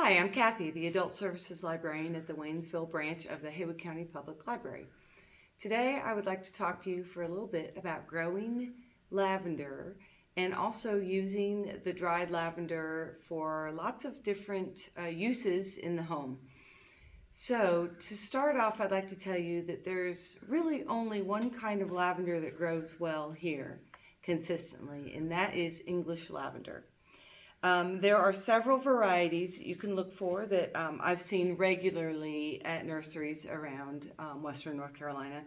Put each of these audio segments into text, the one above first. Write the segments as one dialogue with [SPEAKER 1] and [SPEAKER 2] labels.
[SPEAKER 1] Hi, I'm Kathy, the Adult Services Librarian at the Waynesville branch of the Haywood County Public Library. Today I would like to talk to you for a little bit about growing lavender and also using the dried lavender for lots of different uses in the home. So to start off, I'd like to tell you that there's really only one kind of lavender that grows well here consistently, and that is English lavender. There are several varieties that you can look for that I've seen regularly at nurseries around Western North Carolina.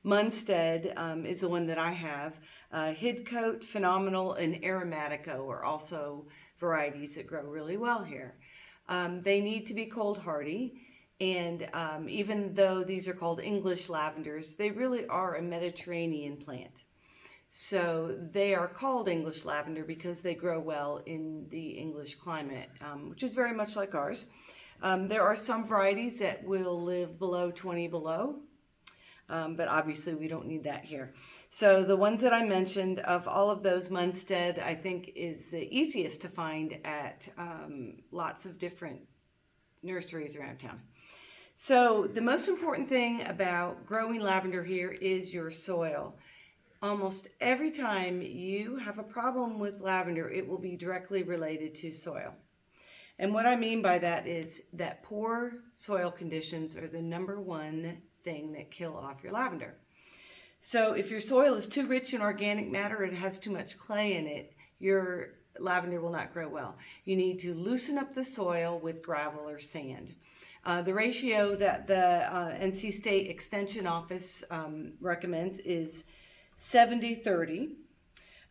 [SPEAKER 1] Munstead is the one that I have. Hidcote, Phenomenal, and Aromatico are also varieties that grow really well here. They need to be cold hardy, and even though these are called English lavenders, they really are a Mediterranean plant. So they are called English lavender because they grow well in the English climate, which is very much like ours. There are some varieties that will live below 20 below, but obviously we don't need that here. So the ones that I mentioned, of all of those, Munstead I think is the easiest to find at lots of different nurseries around town. So the most important thing about growing lavender here is your soil. Almost every time you have a problem with lavender, it will be directly related to soil. And what I mean by that is that poor soil conditions are the number one thing that kill off your lavender. So if your soil is too rich in organic matter, it has too much clay in it, your lavender will not grow well. You need to loosen up the soil with gravel or sand. The ratio that the NC State Extension Office recommends is 70-30,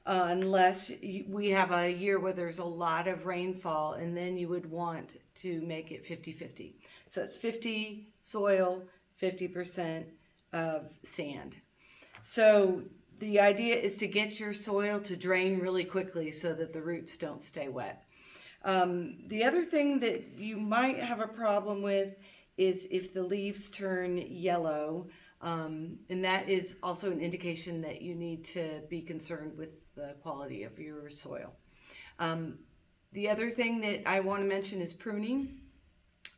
[SPEAKER 1] unless we have a year where there's a lot of rainfall, and then you would want to make it 50-50. So it's 50 soil, 50% of sand. So the idea is to get your soil to drain really quickly so that the roots don't stay wet. The other thing that you might have a problem with is if the leaves turn yellow. And that is also an indication that you need to be concerned with the quality of your soil. The other thing that I want to mention is pruning.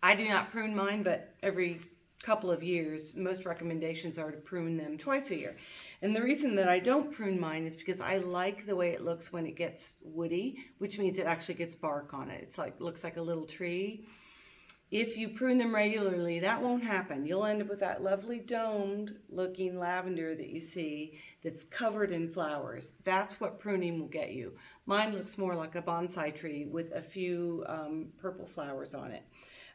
[SPEAKER 1] I do not prune mine, but every couple of years, most recommendations are to prune them twice a year. And the reason that I don't prune mine is because I like the way it looks when it gets woody, which means it actually gets bark on it. It's like, looks like a little tree. If you prune them regularly, that won't happen. You'll end up with that lovely domed looking lavender that you see that's covered in flowers. That's what pruning will get you. Mine looks more like a bonsai tree with a few purple flowers on it.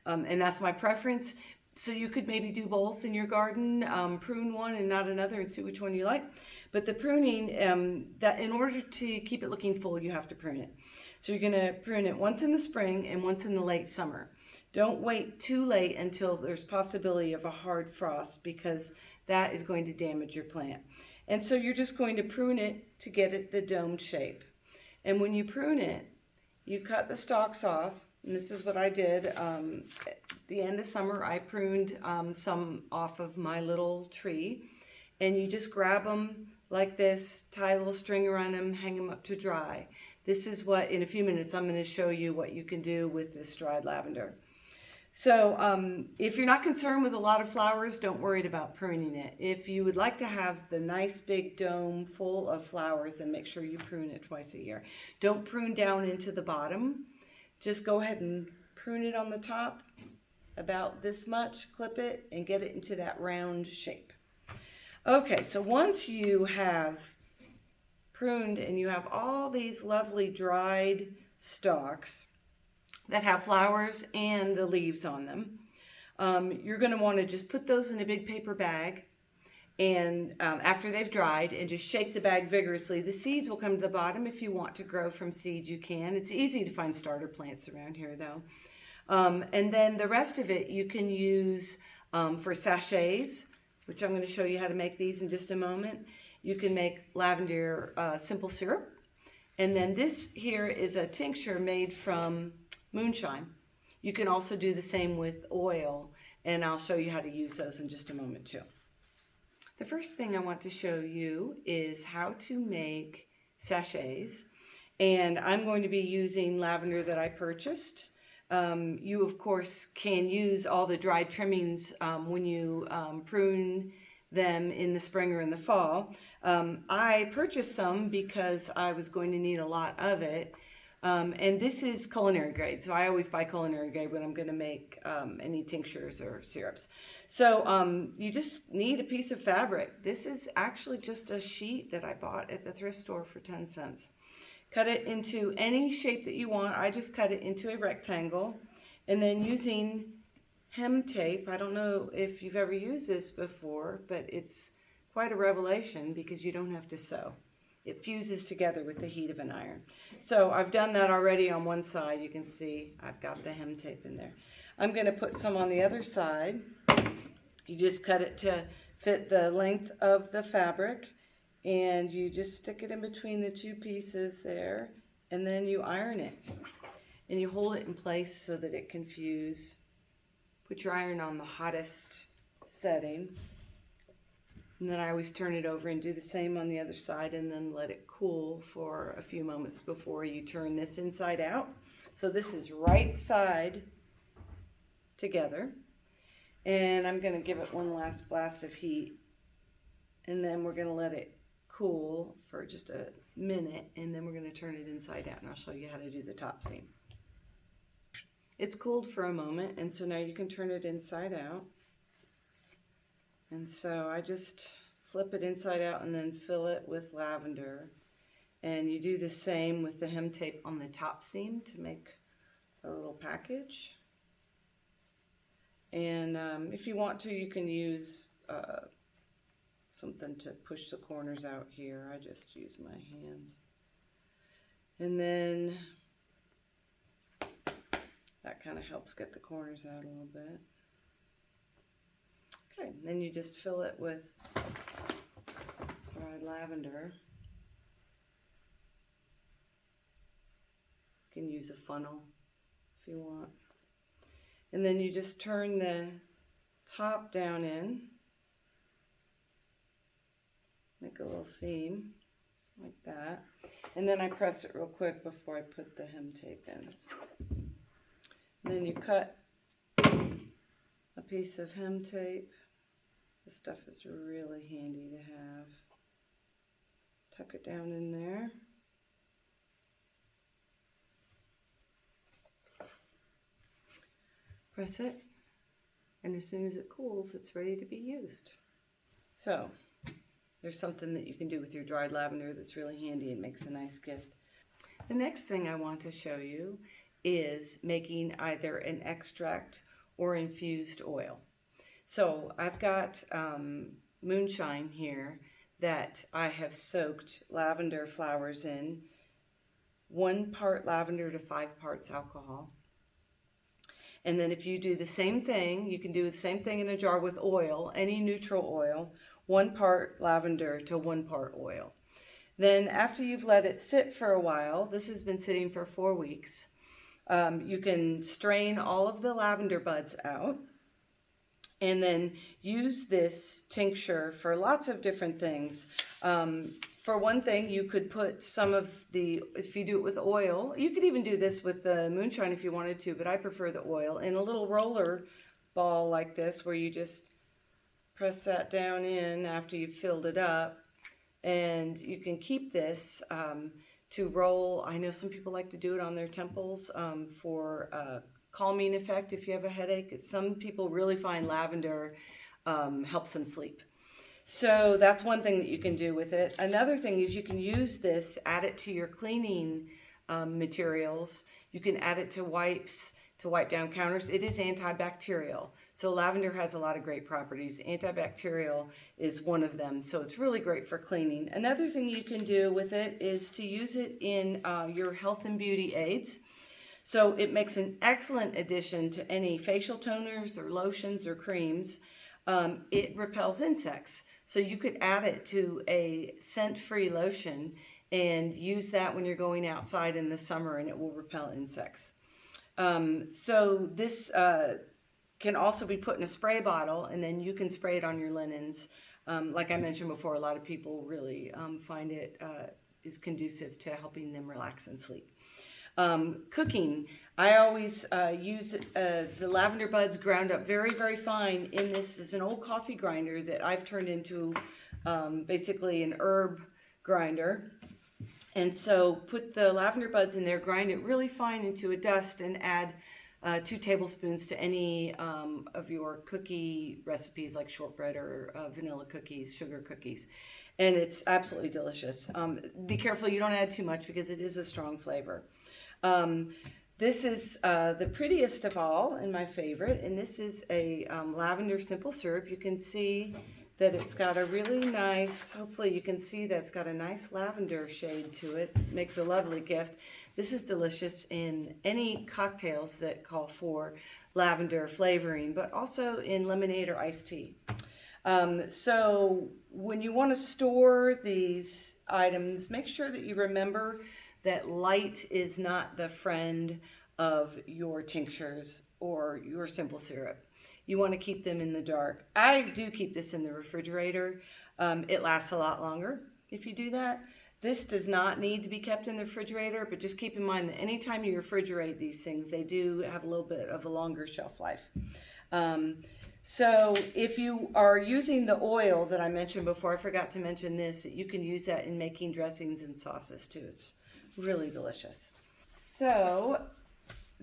[SPEAKER 1] And that's my preference. So you could maybe do both in your garden, prune one and not another, and see which one you like. But the pruning, that in order to keep it looking full, you have to prune it. So you're going to prune it once in the spring and once in the late summer. Don't wait too late until there's possibility of a hard frost, because that is going to damage your plant. And so you're just going to prune it to get it the domed shape. And when you prune it, you cut the stalks off. And this is what I did. At the end of summer, I pruned some off of my little tree. And you just grab them like this, tie a little string around them, hang them up to dry. This is what, in a few minutes, I'm going to show you what you can do with this dried lavender. So if you're not concerned with a lot of flowers, don't worry about pruning it. If you would like to have the nice big dome full of flowers, then make sure you prune it twice a year. Don't prune down into the bottom. Just go ahead and prune it on the top, about this much, clip it, and get it into that round shape. Okay, so once you have pruned and you have all these lovely dried stalks that have flowers and the leaves on them, you're going to want to just put those in a big paper bag, and after they've dried, and just shake the bag vigorously. The seeds will come to the bottom. If you want to grow from seeds, you can. It's easy to find starter plants around here, though. And then the rest of it you can use for sachets, which I'm going to show you how to make these in just a moment. You can make lavender simple syrup. And then this here is a tincture made from moonshine. You can also do the same with oil, and I'll show you how to use those in just a moment too. The first thing I want to show you is how to make sachets, and I'm going to be using lavender that I purchased. You, of course, can use all the dried trimmings when you prune them in the spring or in the fall. I purchased some because I was going to need a lot of it. And this is culinary grade, so I always buy culinary grade when I'm going to make any tinctures or syrups. So you just need a piece of fabric. This is actually just a sheet that I bought at the thrift store for 10 cents. Cut it into any shape that you want. I just cut it into a rectangle, and then using hem tape, I don't know if you've ever used this before, but it's quite a revelation because you don't have to sew. It fuses together with the heat of an iron. So I've done that already on one side. You can see I've got the hem tape in there. I'm going to put some on the other side. You just cut it to fit the length of the fabric, and you just stick it in between the two pieces there, and then you iron it. And you hold it in place so that it can fuse. Put your iron on the hottest setting. And then I always turn it over and do the same on the other side, and then let it cool for a few moments before you turn this inside out. So this is right side together. And I'm going to give it one last blast of heat. And then we're going to let it cool for just a minute, and then we're going to turn it inside out, and I'll show you how to do the top seam. It's cooled for a moment, and so now you can turn it inside out. And so I just flip it inside out and then fill it with lavender. And you do the same with the hem tape on the top seam to make a little package. And if you want to, you can use something to push the corners out here. I just use my hands. And then that kind of helps get the corners out a little bit. Okay, then you just fill it with dried lavender. You can use a funnel if you want. And then you just turn the top down in. Make a little seam like that. And then I press it real quick before I put the hem tape in. And then you cut a piece of hem tape. This stuff is really handy to have. Tuck it down in there. Press it, and as soon as it cools, it's ready to be used. So there's something that you can do with your dried lavender that's really handy and makes a nice gift. The next thing I want to show you is making either an extract or infused oil. So I've got moonshine here that I have soaked lavender flowers in, 1 part lavender to 5 parts alcohol. And then if you do the same thing, you can do the same thing in a jar with oil, any neutral oil, 1 part lavender to 1 part oil. Then after you've let it sit for a while, this has been sitting for 4 weeks, you can strain all of the lavender buds out. And then use this tincture for lots of different things. For one thing, you could put some of the, if you do it with oil, you could even do this with the moonshine if you wanted to, but I prefer the oil, in a little roller ball like this where you just press that down in after you've filled it up. And you can keep this to roll. I know some people like to do it on their temples for calming effect if you have a headache. Some people really find lavender helps them sleep. So that's one thing that you can do with it. Another thing is you can use this, add it to your cleaning materials. You can add it to wipes to wipe down counters. It is antibacterial. So lavender has a lot of great properties. Antibacterial is one of them. So it's really great for cleaning. Another thing you can do with it is to use it in your health and beauty aids. So it makes an excellent addition to any facial toners or lotions or creams. It repels insects. So you could add it to a scent-free lotion and use that when you're going outside in the summer, and it will repel insects. So this can also be put in a spray bottle, and then you can spray it on your linens. Like I mentioned before, a lot of people really find it is conducive to helping them relax and sleep. Cooking. I always use the lavender buds ground up very, very fine in this. Is an old coffee grinder that I've turned into basically an herb grinder. And so put the lavender buds in there, grind it really fine into a dust, and add 2 tablespoons to any of your cookie recipes like shortbread or vanilla cookies, sugar cookies. And it's absolutely delicious. Be careful you don't add too much because it is a strong flavor. This is the prettiest of all and my favorite, and this is a lavender simple syrup. You can see that it's got a really nice, hopefully you can see that it's got a nice lavender shade to it. It makes a lovely gift. This is delicious in any cocktails that call for lavender flavoring, but also in lemonade or iced tea. So when you want to store these items, make sure that you remember that light is not the friend of your tinctures or your simple syrup. You want to keep them in the dark. I do keep this in the refrigerator. It lasts a lot longer if you do that. This does not need to be kept in the refrigerator, but just keep in mind that anytime you refrigerate these things, they do have a little bit of a longer shelf life. So if you are using the oil that I mentioned before, I forgot to mention this, that you can use that in making dressings and sauces too. It's really delicious. So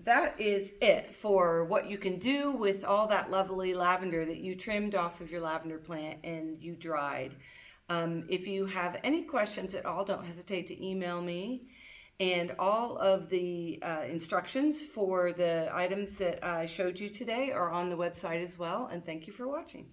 [SPEAKER 1] that is it for what you can do with all that lovely lavender that you trimmed off of your lavender plant and you dried. If you have any questions at all, don't hesitate to email me. And all of the instructions for the items that I showed you today are on the website as well. And thank you for watching.